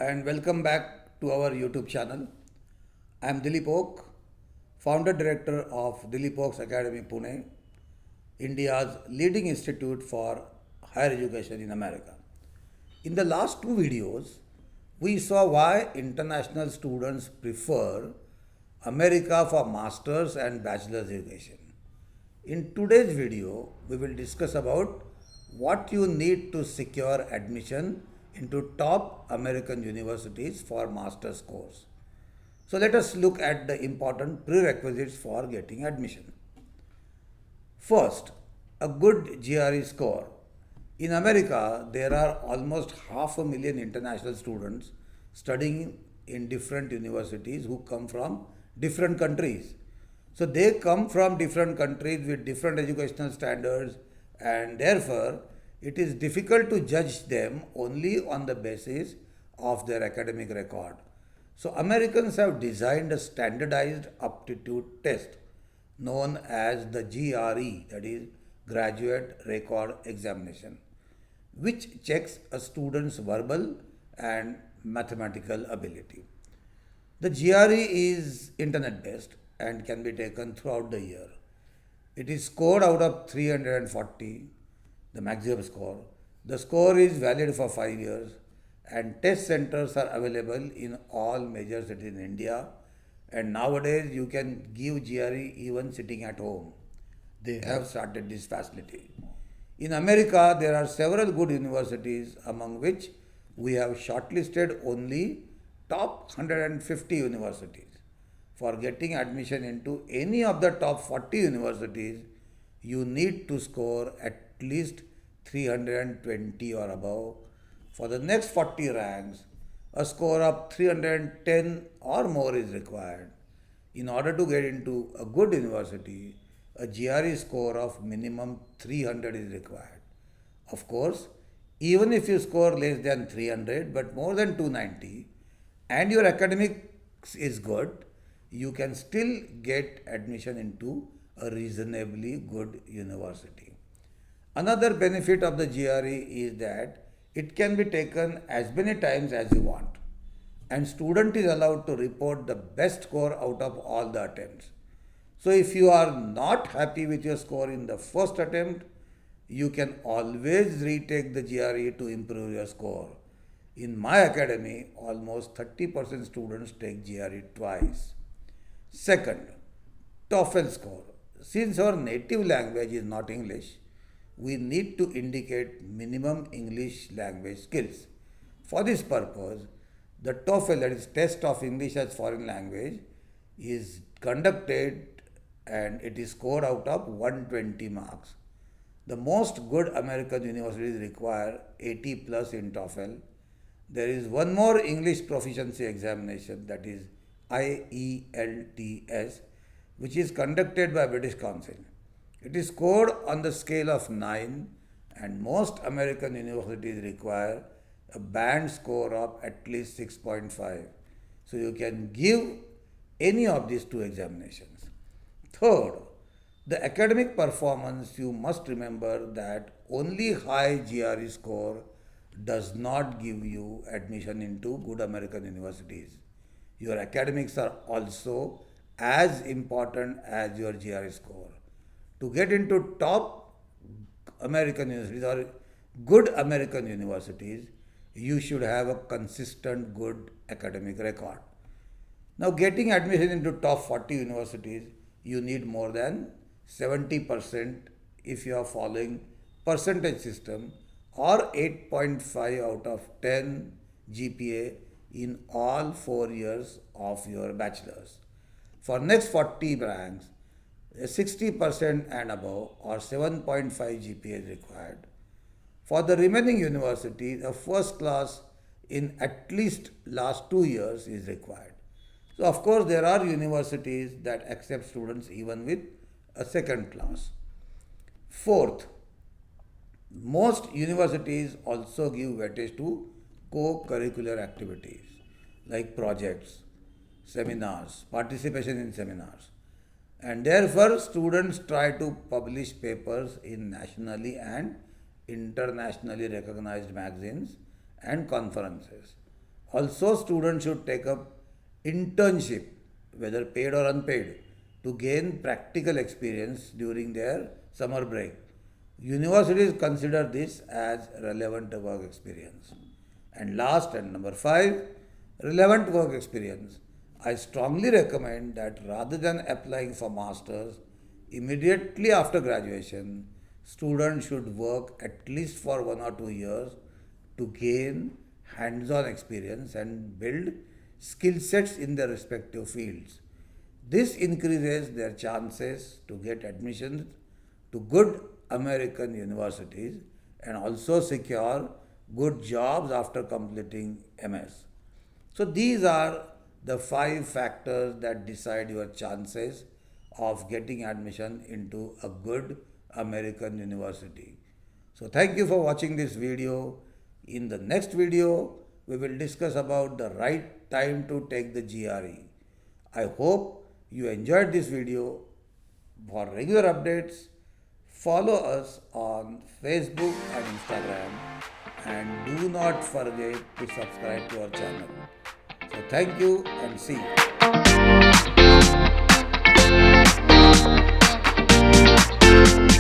and welcome back to our YouTube channel. I am Dilip Oak, founder director of Dilip Oak's Academy Pune, India's leading institute for higher education in America. In the last two videos, we saw why international students prefer America for master's and bachelor's education. In today's video, we will discuss about what you need to secure admission into top American universities for master's course. So let us look at the important prerequisites for getting admission. First, a good GRE score. In America, there are almost 500,000 international students studying in different universities who come from different countries. So they come from different countries with different educational standards, and therefore it is difficult to judge them only on the basis of their academic record. So Americans have designed a standardized aptitude test known as the GRE, that is Graduate Record Examination, which checks a student's verbal and mathematical ability. The GRE is internet based and can be taken throughout the year. It is scored out of 340, the maximum score. The score is valid for 5 years, and test centers are available in all major cities in India. And nowadays you can give GRE even sitting at home. They have started this facility. In America, there are several good universities, among which we have shortlisted only top 150 universities. For getting admission into any of the top 40 universities, you need to score at least 320 or above. For the next 40 ranks, a score of 310 or more is required. In order to get into a good university, a GRE score of minimum 300 is required. Of course, even if you score less than 300 but more than 290 and your academics is good, you can still get admission into a reasonably good university. Another benefit of the GRE is that it can be taken as many times as you want, and student is allowed to report the best score out of all the attempts. So if you are not happy with your score in the first attempt, you can always retake the GRE to improve your score. In my academy, almost 30% students take GRE twice. Second, TOEFL score. Since our native language is not English, we need to indicate minimum English language skills. For this purpose, the TOEFL, that is Test of English as Foreign Language, is conducted and it is scored out of 120 marks. The most good American universities require 80 plus in TOEFL. There is one more English proficiency examination, that is IELTS, which is conducted by British Council. It is scored on the scale of 9, and most American universities require a band score of at least 6.5. So you can give any of these two examinations. Third, the academic performance. You must remember that only high GRE score does not give you admission into good American universities. Your academics are also as important as your GRE score. To get into top American universities or good American universities, you should have a consistent good academic record. Now, getting admission into top 40 universities, you need more than 70% if you are following percentage system, or 8.5 out of 10 GPA in all 4 years of your bachelor's. For next 40 ranks, 60% and above or 7.5 GPA is required. For the remaining universities, a first class in at least last 2 years is required. So of course there are universities that accept students even with a second class. Fourth, most universities also give weightage to co-curricular activities like projects, seminars, participation in seminars. And therefore students try to publish papers in nationally and internationally recognized magazines and conferences. Also, students should take up internship, whether paid or unpaid, to gain practical experience during their summer break. Universities consider this as relevant work experience. And last and number 5, relevant work experience. I strongly recommend that rather than applying for masters immediately after graduation, students should work at least for 1 or 2 years to gain hands on experience and build skill sets in their respective fields. This increases their chances to get admissions to good American universities and also secure good jobs after completing MS. So, these are the 5 factors that decide your chances of getting admission into a good American university. So, thank you for watching this video. In the next video, we will discuss about the right time to take the GRE. I hope you enjoyed this video. For regular updates, follow us on Facebook and Instagram, and do not forget to subscribe to our channel. So thank you and see you.